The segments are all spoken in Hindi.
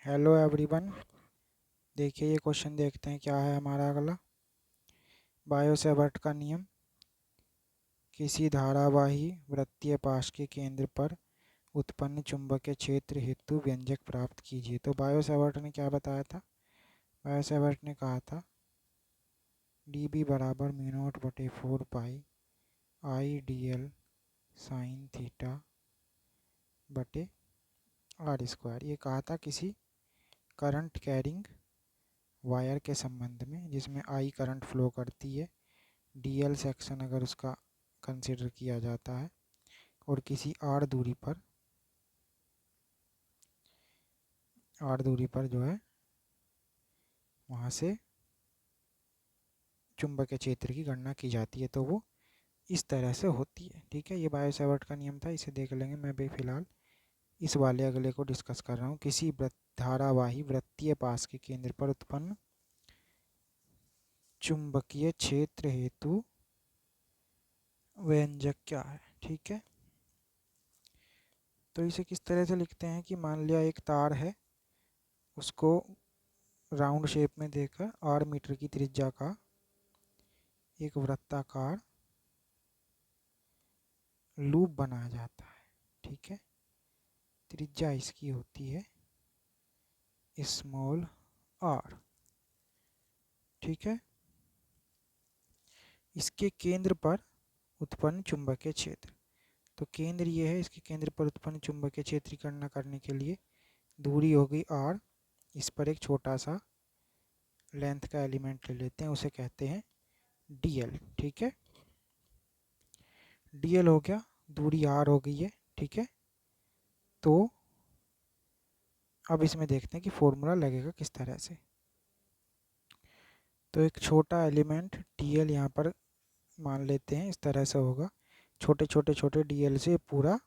Hello everyone. देखिए ये क्वेश्चन देखते हैं क्या है हमारा अगला। बायो-सैवर्ट का नियम। किसी धारावाही वृत्तीय पाश के केंद्र पर उत्पन्न चुंबकीय क्षेत्र हेतु व्यंजक प्राप्त कीजिए। तो बायो-सैवर्ट ने क्या बताया था? बायो-सैवर्ट ने कहा था dB बराबर म्यू नॉट बटे 4 pi I d l sine theta बटे आर स्क्वायर। ये कहा था किसी करंट कैरिंग वायर के संबंध में जिसमें आई करंट फ्लो करती है, डीएल सेक्शन अगर उसका कंसिडर किया जाता है और किसी आर दूरी पर जो है वहाँ से चुंबकीय क्षेत्र की गणना की जाती है, तो वो इस तरह से होती है। ठीक है, ये बायो-सैवर्ट का नियम था, इसे देख लेंगे। मैं भी फिलहाल इस वाले अगले को डिस्कस कर रहा हूँ। किसी धारावाही वृत्तीय पाश के केंद्र पर उत्पन्न चुंबकीय क्षेत्र हेतु व्यंजक क्या है। ठीक है, तो इसे किस तरह से लिखते हैं कि मान लिया एक तार है, उसको राउंड शेप में देकर 8 मीटर की त्रिज्या का एक वृत्ताकार लूप बनाया जाता है। ठीक है, त्रिज्या इसकी होती है स्मॉल आर। ठीक है, इसके केंद्र पर उत्पन्न चुंबकीय क्षेत्र, तो केंद्र ये है, इसके केंद्र पर उत्पन्न चुंबकीय क्षेत्र की गणना करने के लिए दूरी हो गई आर, इस पर एक छोटा सा लेंथ का एलिमेंट ले लेते हैं, उसे कहते हैं डीएल। ठीक है, डीएल हो गया, दूरी आर हो गई है। ठीक है, तो अब इसमें देखते हैं कि फॉर्मूला लगेगा किस तरह से। तो एक छोटा एलिमेंट डीएल यहाँ पर मान लेते हैं, इस तरह से होगा। छोटे छोटे छोटे डीएल से पूरा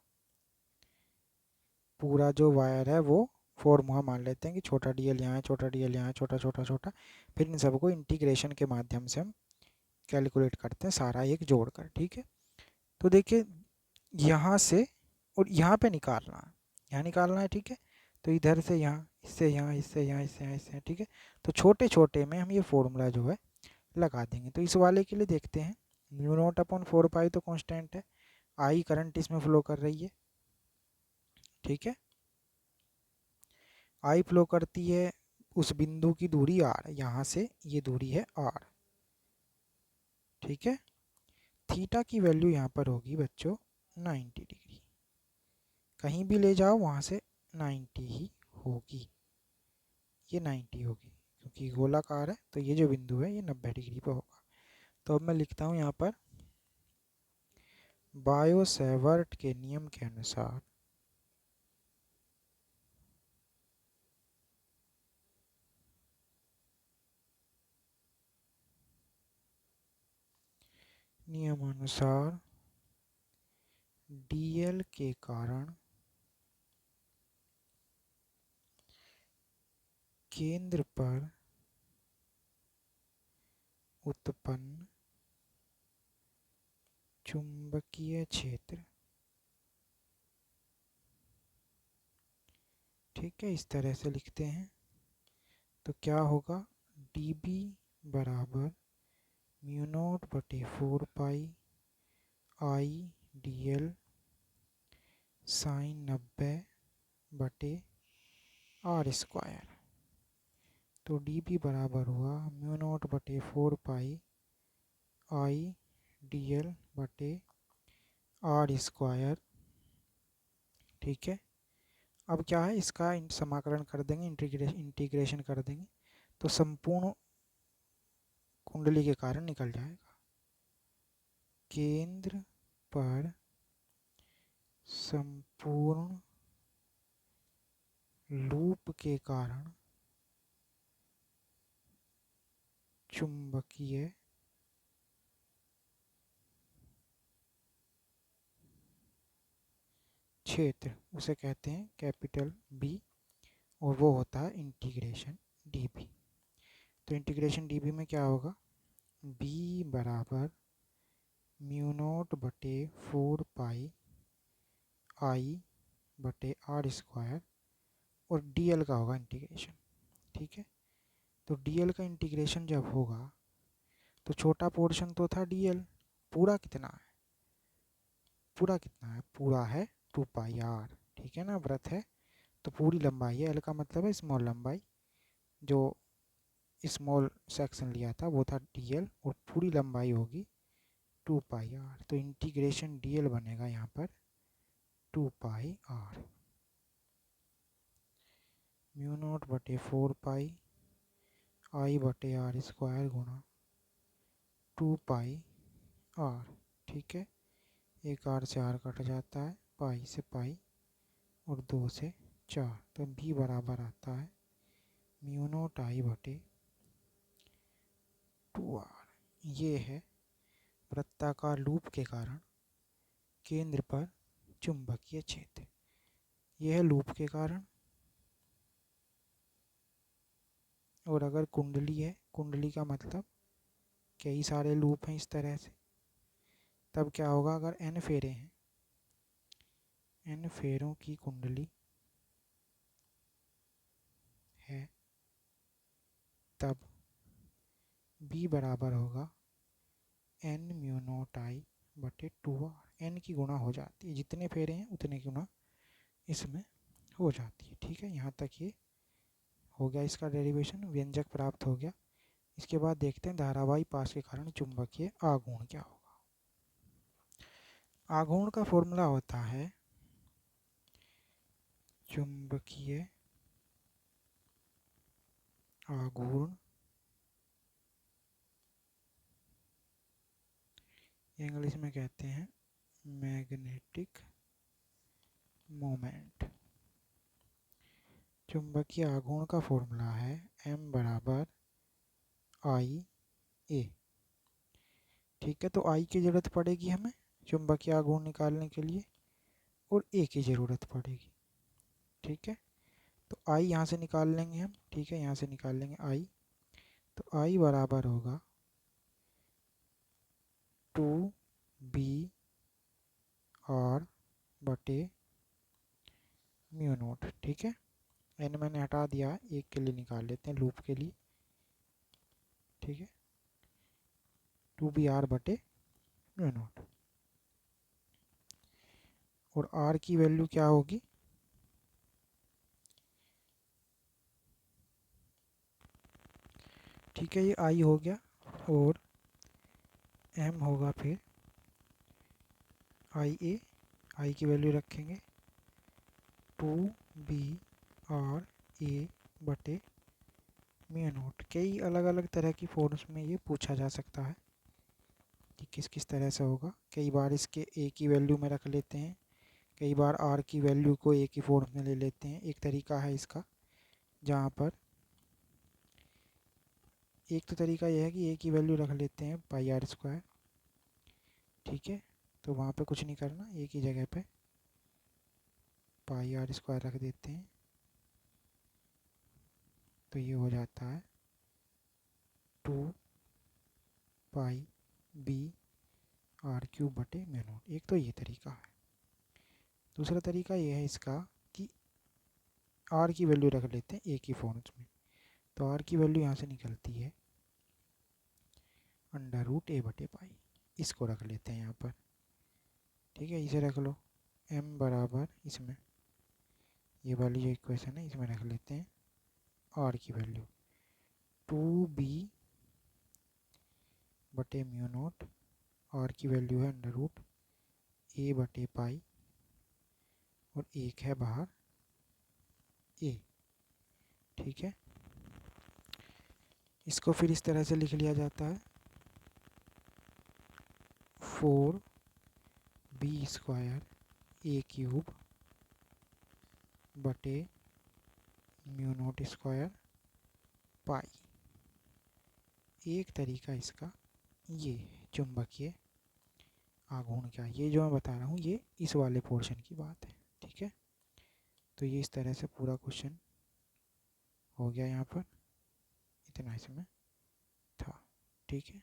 जो वायर है वो फॉर्मूला मान लेते हैं कि छोटा डीएल यहाँ है, छोटा डीएल यहाँ है, छोटा छोटा छोटा। फिर इन सबको इंटीग्रेशन के माध्यम से हम कैलकुलेट करते हैं, सारा एक जोड़कर। ठीक है, तो देखिए यहाँ से और यहाँ पे निकालना है, यहाँ निकालना है। ठीक है, तो इधर से यहाँ, इससे यहाँ, इससे यहाँ, इससे यहाँ, इससे। ठीक है, तो छोटे छोटे में हम ये फॉर्मूला जो है लगा देंगे। तो इस वाले के लिए देखते हैं, म्यू नॉट अपॉन 4 पाई तो कांस्टेंट है, आई करंट इसमें फ्लो कर रही है। ठीक है, आई फ्लो करती है, उस बिंदु की दूरी आर, यहाँ से ये दूरी है आर। ठीक है, थीटा की वैल्यू यहाँ पर होगी बच्चों 90 डिग्री। कहीं भी ले जाओ वहाँ से 90 ही होगी, ये 90 होगी क्योंकि गोलाकार है, तो ये जो बिंदु है ये 90 डिग्री पर होगा। तो अब मैं लिखता हूँ यहाँ पर बायो-सैवर्ट के नियम के अनुसार नियमानुसार डीएल के कारण केंद्र पर उत्पन्न चुंबकीय क्षेत्र, ठीक है, इस तरह से लिखते हैं। तो क्या होगा, dB बराबर म्यू नॉट बटे 4 pi I d l sign 90 बटे आर स्क्वायर। तो dB बराबर हुआ म्यू नॉट बटे 4 पाई आई डी एल बटे आर स्क्वायर। ठीक है, अब क्या है, इसका समाकलन कर देंगे, इंटीग्रेशन कर देंगे, तो संपूर्ण कुंडली के कारण निकल जाएगा। केंद्र पर संपूर्ण लूप के कारण चुंबकीय क्षेत्र, उसे कहते हैं कैपिटल बी, और वो होता है इंटीग्रेशन डीबी। तो इंटीग्रेशन डीबी में क्या होगा, बी बराबर म्यू नॉट बटे 4 पाई आई बटे आर स्क्वायर और डीएल का होगा इंटीग्रेशन। ठीक है, तो डीएल का इंटीग्रेशन जब होगा तो छोटा पोर्शन तो था डीएल, पूरा कितना है, पूरा कितना है, पूरा है 2πr। ठीक है ना, वृत्त है तो पूरी लंबाई है, एल का मतलब है स्मॉल लंबाई, जो स्मॉल सेक्शन लिया था वो था डीएल, और पूरी लंबाई होगी 2πr। तो इंटीग्रेशन डीएल बनेगा यहाँ पर 2πr, म्यू नॉट बटे 4π आई बटे आर स्क्वायर गुणा 2πr। ठीक है, एक आर से आर कट जाता है, पाई से पाई और 2 से 4, तो b बराबर आता है म्यू नॉट आई बटे 2r। ये है वृत्ताकार लूप के कारण केंद्र पर चुंबकीय क्षेत्र। यह है लूप के कारण। और अगर कुंडली है, कुंडली का मतलब कई सारे लूप हैं इस तरह से, तब क्या होगा, अगर n फेरे हैं, n फेरों की कुंडली है, तब b बराबर होगा n म्यू नॉट आई बटे 2r। n की गुणा हो जाती है, जितने फेरे हैं उतने गुणा इसमें हो जाती है। ठीक है, यहाँ तक ये हो गया, इसका डेरिवेशन, व्यंजक प्राप्त हो गया। इसके बाद देखते हैं धारावाही पास के कारण चुंबकीय आघूर्ण क्या होगा। आघूर्ण का फॉर्मूला होता है चुंबकीय आघूर्ण, इंग्लिश में कहते हैं मैग्नेटिक मोमेंट। चुंबकीय आघूर्ण का फॉर्मूला है m बराबर आई ए। ठीक है, तो आई की ज़रूरत पड़ेगी हमें चुंबकीय आघूर्ण निकालने के लिए, और ए की ज़रूरत पड़ेगी। ठीक है, तो आई यहाँ से निकाल लेंगे हम। ठीक है, यहाँ से निकाल लेंगे आई, तो आई बराबर होगा 2b r बटे म्यू नॉट। ठीक है, एन मैंने हटा दिया, एक के लिए निकाल लेते हैं, लूप के लिए। ठीक है, 2b r बटे म्यू नॉट, और r की वैल्यू क्या होगी, ठीक है, ये आई हो गया, और m होगा फिर आई ए, आई की वैल्यू रखेंगे 2b r a बटे म्यू नॉट। कई अलग अलग तरह की फॉर्म्स में ये पूछा जा सकता है कि किस किस तरह से होगा। कई बार इसके a की वैल्यू में रख लेते हैं, कई बार r की वैल्यू को a की फॉर्म में ले लेते हैं। एक तरीका है इसका, जहाँ पर एक तो तरीका यह है कि a की वैल्यू रख लेते हैं पाई आर स्क्वायर। ठीक है, तो वहाँ पे कुछ नहीं करना, a की जगह पे पाई आर स्क्वायर रख देते हैं, तो ये हो जाता है 2πb r³ बटे म्यू नॉट। एक तो ये तरीका है। दूसरा तरीका ये है इसका कि r की वैल्यू रख लेते हैं a की फॉर्म्स में, तो r की वैल्यू यहाँ से निकलती है √a बटे पाई, इसको रख लेते हैं यहाँ पर। ठीक है, इसे रख लो, m बराबर इसमें ये वाली जो इक्वेशन है इसमें रख लेते हैं r की वैल्यू 2b बटे म्यू नॉट, r की वैल्यू है √a बटे पाई, और एक है बाहर a। ठीक है, इसको फिर इस तरह से लिख लिया जाता है 4b² a³ बटे म्यू नॉट स्क्वायर पाई। एक तरीका इसका ये चुंबकीय आघूर्ण क्या, ये जो मैं बता रहा हूँ ये इस वाले पोर्शन की बात है। ठीक है, तो ये इस तरह से पूरा क्वेश्चन हो गया, यहाँ पर इतना इसमें था। ठीक है।